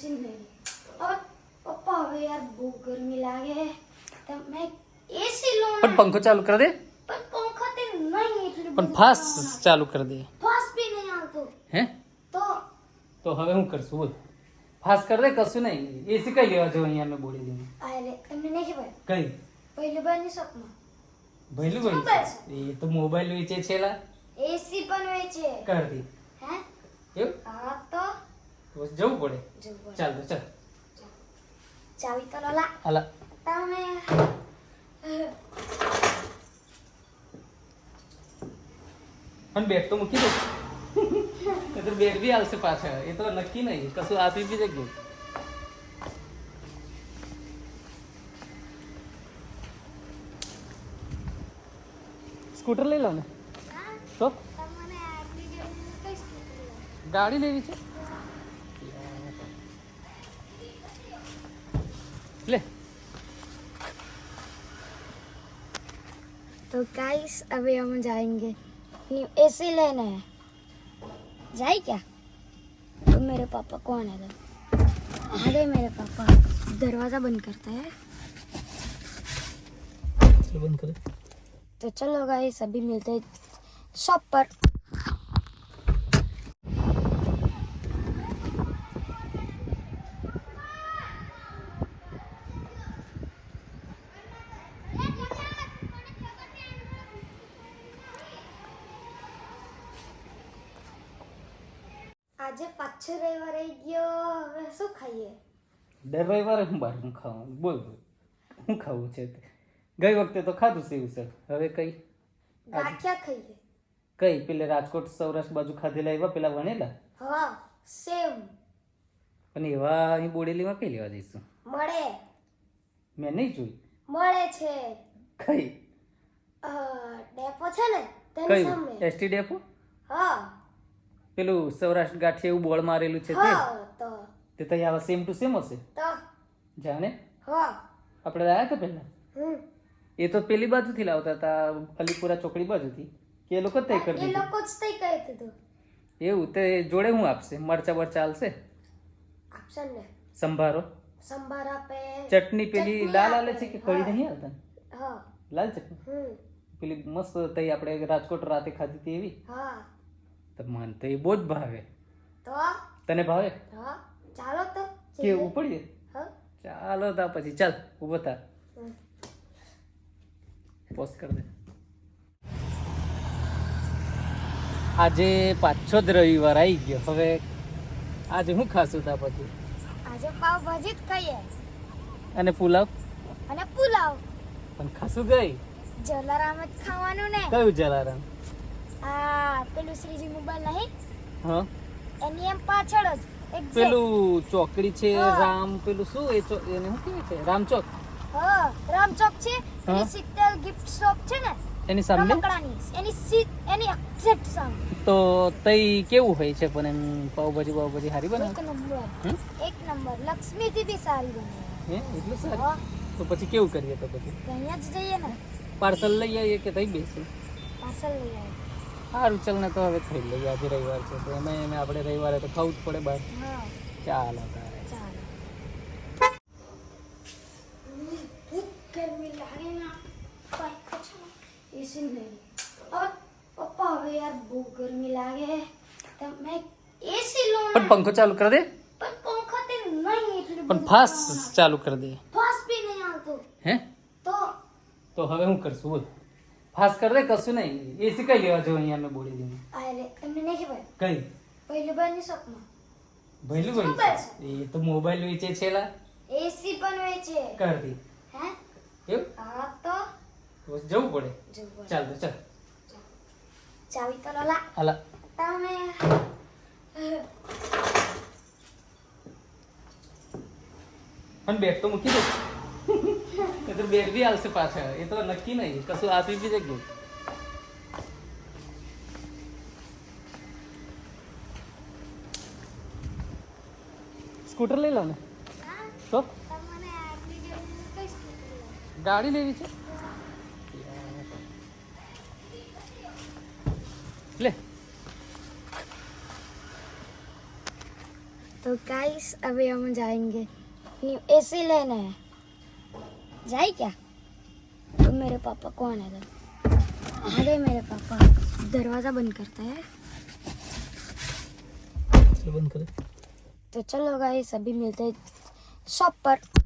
AC नहीं और पापा હવે યાર બહુ ગરમી લાગે તો મેં એસી લો પણ પંખો ચાલુ કરી દે પણ પંખો તે નહીં એટલું પણ ફાસ્ટ ચાલુ કરી દે ફાસ્ટ બી નહીં આવતો હે તો હવે હું કરશું બોલ ફાસ્ટ કરી દે કશું નહીં એસી કઈ લેવા જવું અહીંયા અમે બોલી દઈએ અરે તમને નહીં ખબર કઈ પહેલી વાર ની સપના ભઈલું ભાઈ એ તો મોબાઈલ વેચે છે લા એસી પણ વેચે કરતી હે એવું હા તો બસ જવું પડે જવું ચાલ તો ચાલ ચાવી તો લોલા હાલા તમે પણ બેગ તો મૂકી દે એ તો બેગ બી આવશે પાછળ એ તો નક્કી નહીં કશું આપી બી જગ્યું સ્કૂટર લઈ લો ને તો તમને આટલી ગરમી કઈ સ્કૂટર ગાડી લેવી છે ले तो गाइस अभी हम जाएंगे एसी लेने है जाए क्या तो मेरे पापा कौन है अरे मेरे पापा दरवाजा बंद करता है बंद कर तो चलो गाइस अभी मिलते हैं शॉप पर આજે પાછો રવિવાર આવી ગયો હવે શું ખાઈએ દર રવિવારે હું બહાર હું ખાવું બોલ બોલ હું ખાવું છે ગઈ વખતે તો ખાધું છે સર હવે કઈ ગાંઠિયા ખાઈએ કઈ પેલે રાજકોટ સૌરાષ્ટ્ર બાજુ ખાધેલા એવા પેલા વણેલા હા સેમ પણ એવા અહીં બોડેલીમાં કઈ લેવા જઈશું મળે મેં નહીં જોઈ મળે છે કઈ ડેપો છે ને તેની કયું સામે એસટી ડેપો હા પેલું સૌરાષ્ટ્ર ગાંઠી એવું બોર્ડ મારેલું છે તે હા તો તે તો આવા સેમ ટુ સેમ હશે તો જાણે હા આપણે આવ્યા હતા પહેલા હમ એ તો પેલી બાજુથી લાવતા હતા અલીપુરા ચોકડી બાજુથી કે એ લોકો જ તય કરી એ દીધું લોકો જ તઈ કહી દીધું એવું તે જોડે હું આપશે મરચા બરચા હાલશે આપશે ને સંભારો સંભાર આપે ચટણી પેલી ચટણી લાલ આપે. આલે છે કે કડી નહીં આવતા હા લાલ ચટણી પેલી મસ્ત તઈ આપણે રાજકોટ રાતે ખાધી હતી એવી હા તો મને તો એ બહુ જ ભાવે તો તને ભાવે હા ચાલો તો કેવું પડીએ હા ચાલો તા પછી ચાલ ઊભો થા પોસ્ટ કર દે આજે પાછો જ રવિવાર આવી ગયો હવે આજે હું ખાશું તા પછી આજે પાવ ભાજી જ ખાઈએ અને પુલાવ અને પુલાવ પણ ખાશું ગઈ જલારામ જ ખાવાનું ને કયું જલારામ આ પેલું શ્રીજી મોબાઈલ નહીં હા એની એમ પાછળ જ exact. પેલું ચોકડી છે હા. રામ પેલું શું એ એને શું કહે છે રામચોક હા રામચોક છે હા. એની શીતલ ગિફ્ટ શોપ છે ને એની સામે રમકડાની એની એક્ઝેક્ટ સામે તો તઈ કેવું હોય છે પણ એમ પાવભાજી હારી એક બનાવે નંબર હમ? એક નંબર લક્ષ્મીથી બી સારી બને હે એટલું સારું હા તો પછી કેવું કરીએ તો પછી અહીંયા જ જઈએ ને પાર્સલ લઈ આવીએ કે તઈ બેસી પાર્સલ લઈ આવે સારું ચાલ ને તો હવે ખાઈ લઈએ આજે રવિવાર છે તો એમાં આપણે રવિવારે તો ખાવું જ પડે બહાર હા ચાલો તારે ચાલો ગરમી લાગે ના પંખો છે એસી નહીં और पप्पा હવે યાર બહુ ગરમી લાગે તો મેં એસી લો પણ પંખો ચાલુ કરી દે પણ પંખો તે નહીં એટલું પણ ફાસ્ટ ચાલુ કરી દે ફાસ્ટ બી નહીં આવતો હે તો હવે હું કરશું બોલ ફાસ્ટ કરી દે કશું નહીં એસી કઈ લેવા જવું અહીંયા અમે બોલી દઈએ અરે તમને નહીં ખબર કઈ પહેલી વાર ની સપના ભઈલું ભાઈ એ તો મોબાઈલ વેચે છે લા એસી પણ વેચે કરતી હે એવું હા તો બસ જવું પડે જવું ચાલ તો ચાલ ચાવી તો લોલા હાલા તમે પણ બેગ તો મૂકી દે એ તો બેગ બી આવશે પાછળ એ તો નક્કી નહીં કશું આપી બી જગ્યું સ્કૂટર લઈ લો ને તો તમને આટલી ગરમી કઈ સ્કૂટર ગાડી લેવી છે લે तो गाइस अभी हम जाएंगे एसी लेने है। जाए क्या? तो मेरे पापा कौन है इधर? आ गए मेरे पापा। दरवाजा बंद करता है। चलो बंद करें। तो चलो गाइस अभी मिलते हैं शॉप पर।